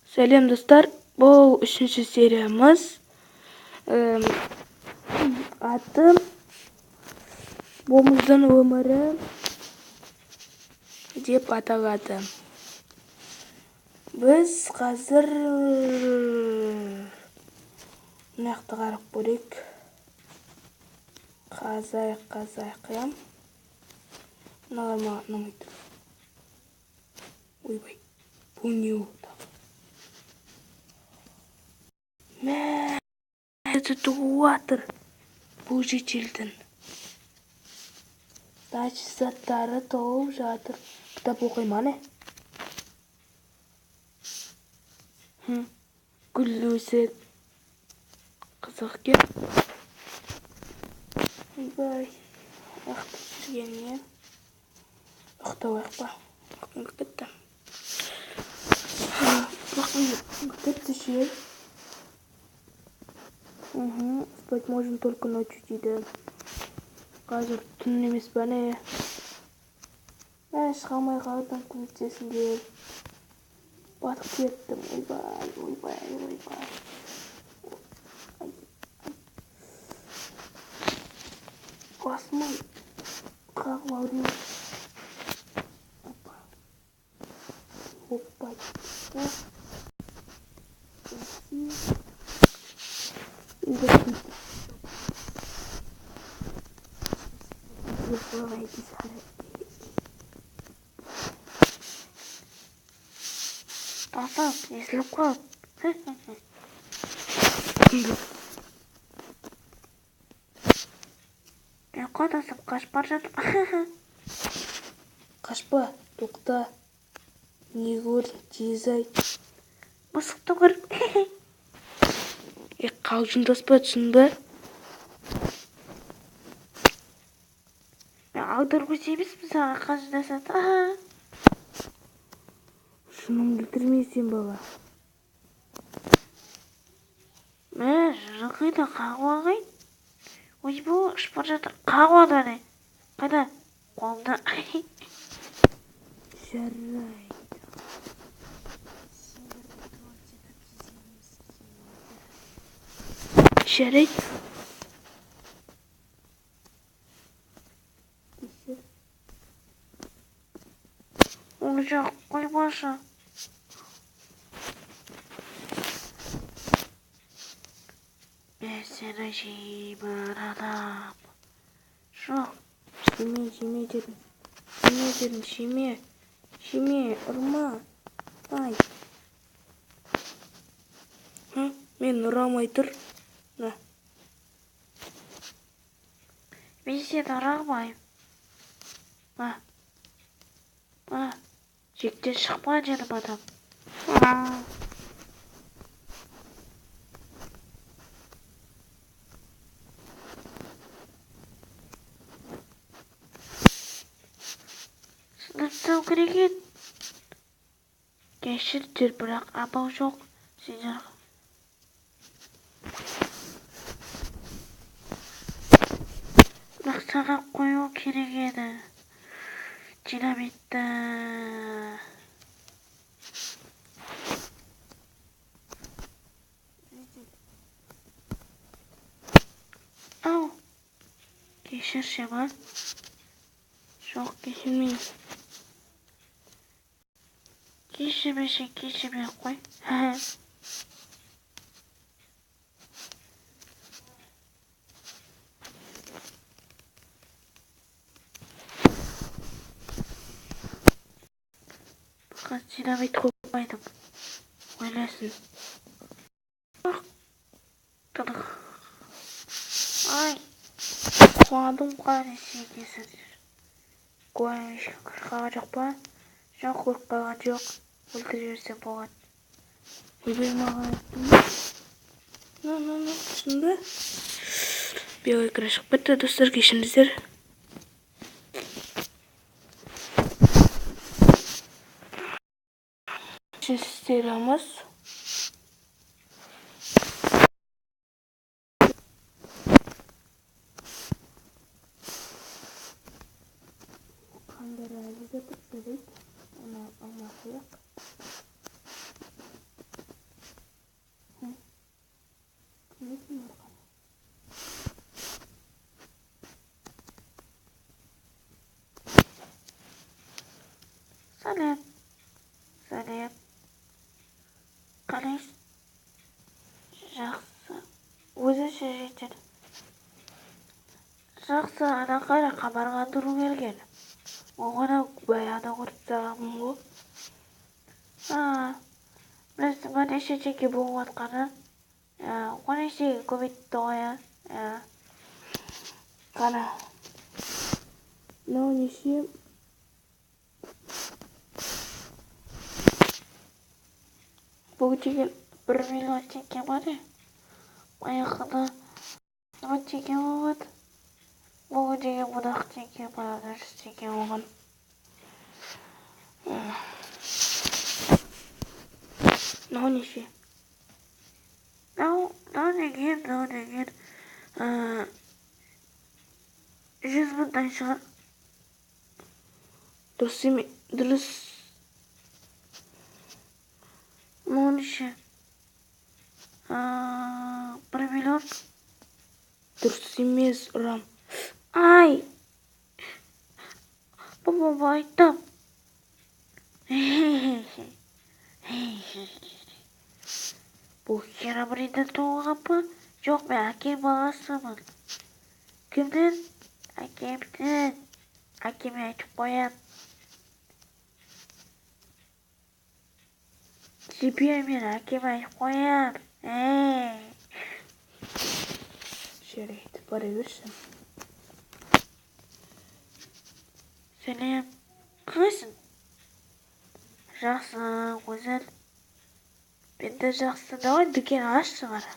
Сәлем достар, бұл 3-ші сериямыз. Аты Болмыздың өмірі деп аталады. Біз қазір мынақты қарап көрейік. Қазайық. Мыналар маған ұнамайды. Ойбай, бұл не болды? Это туатыр бұл шетелдің. Значит, заттары толып жатыр. Кітап оқиман, Гүл өсек қызық екен. Ойбай, ақтып жүргеніне ұқтауайық па? Ұққым кетті. Кетті ше. Спать можем только ночью дейді. Қазір түн емес па не? Шыға алмай қалдым, көмектесіңдер. Батып кеттім. Ойбай. Басымын қағып ауырмын. Опа. Тасап, езіліп қалып. Ұйқы тасып қашып бар жатып. Қашпа, тоқта. Не көрдің, тез айт. Мысықты көріп. Қалжың таспа, түсін бі? Аудар көсеміз саған қалжың тасады. Шының келтірмейсен бала. Жылқыда қағуа қайын. Ой, бұл ұшпар жатыр. Қағуа да не? Қайда? Қолда. Жарайды. Жарайды. Ол жақ қойбашы. Мен сені жей бар адам. Жоқ. Жеме дедім. Жеме, ұрма. Ай. Мен ұрамай тұр. На. Мен сені ұрамайым. Жектен шықпа дедім адам. Сынып керек еді. Кешірдер, бірақ амал жоқ. Сендер бірақ саған қою керек еді. Динамитті. Ау, кешірші ма? Жоқ, кешірмеймін. Кешірмей қой. Бұған динамит қоймайдым. Ойласын. Ай, қуадым қаресе кесірдер. Қорқаған жоқ па? Жоқ, қорқаған жоқ. Өлтіре берсем болған. Ойбай маған түсінді? Белый экран шығып кетті, достар, кешіріңіздер. Сериямыз. Қандар әлі де тұрсырейді. Оны алмақылық. Сәлем. Сәлем. Қалайсың? Жақсы. Өзінше жетер. Жақсы, ана қайра қамарға тұру келген. Оғана баяны құрып сағамын ғой. Білесің ба неше чеке болып атқаны? Он есеге көбейтті ғой, Қана. Мынау неше? Бұл деген 1 миллион теңге бар, Аяқында 10 теңге болады. Бұл деген мұнақ теңге бар, 100 теңге болған. Мынау неше? Мынау деген 100 мыңдай шығар. Дұрыс. Мынау неше? 1 миллион. Дұрыс емес, ұрам. Ай! Баба айттым. Бұл херобринді туылған ба? Жоқ, мен әкем баласымын. Кімден? Әкемден. Әкеме айтып қоям. Жебе мен әкеме айтып қоям. Жарайды, бара берші. Сәлем. Қалайсың? Жақсы, өзің. Мен де жақсы. Давай дүкен ашшы ғара.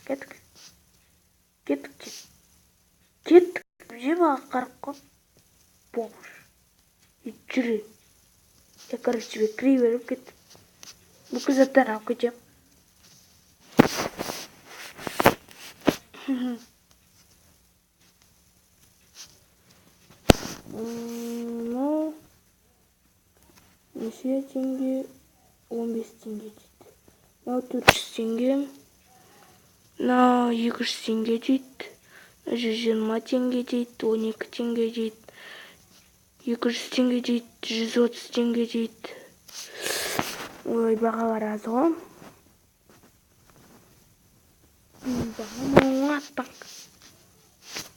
Кеттік. Жем аға қарып қоп. Бомж. Жүрі. Я, короче, кірей беріп кеттім. Бүкіл заттан алып кетем. Неше теңге? 15 теңге дейді. Мынау 400 теңге. Мынау 200 теңге дейді. 120 теңге дейді. 12 теңге дейді. 200 теңге дейді. 130 теңге дейді. Ой, бағалар аз ғой. Баға аттың.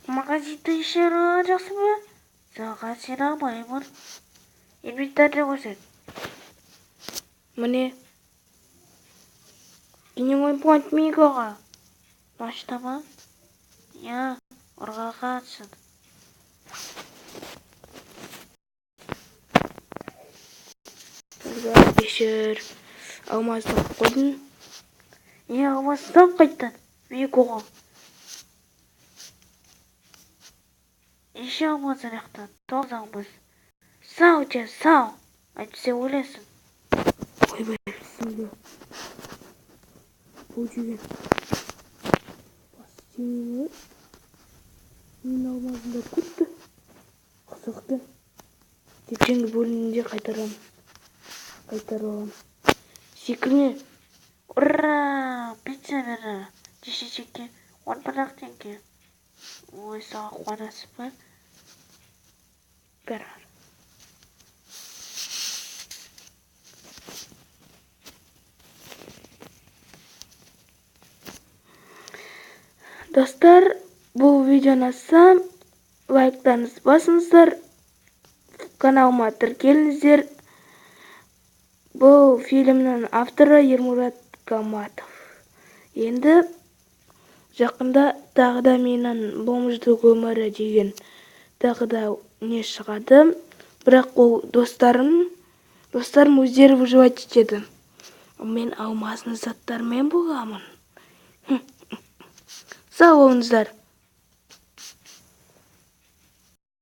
Магазинді ішері жақсы ба? Саған сен алмаймын. Инвентарьды көрсет. Міне. Генерал point мигаға. Баштама? Я, ұрғаға атсын. Кешір. Алмазды қойдың. Алмаздан қайттан. Мигаға. Еше алмаздан ақтан. Тоғзаңбыз. Сау, сау. Айтсе өлесің. Ойбай, бісімді. Бұл деген. Бастеңі. Мен алмазында көтті. Қызықты. Тепшенгі бөлінінде қайтарам. Секірме. Ура! Пицца бері. Деше чеке. 10 теңге. Ой, саға қуанасы ба? Бәрі. Достар, бұл видеоны assam, лайктарыңызды басыңыздар, каналыма тіркеліңіздер. Бұл фильмнің авторы Ермұрат Каматов. Енді жақында тағы да менің бомждық өмірі деген тағы да не шығады. Бірақ ол достарым өздері выживать етеді. Мен алмазны заттармен боламын. Сау болыңыздар.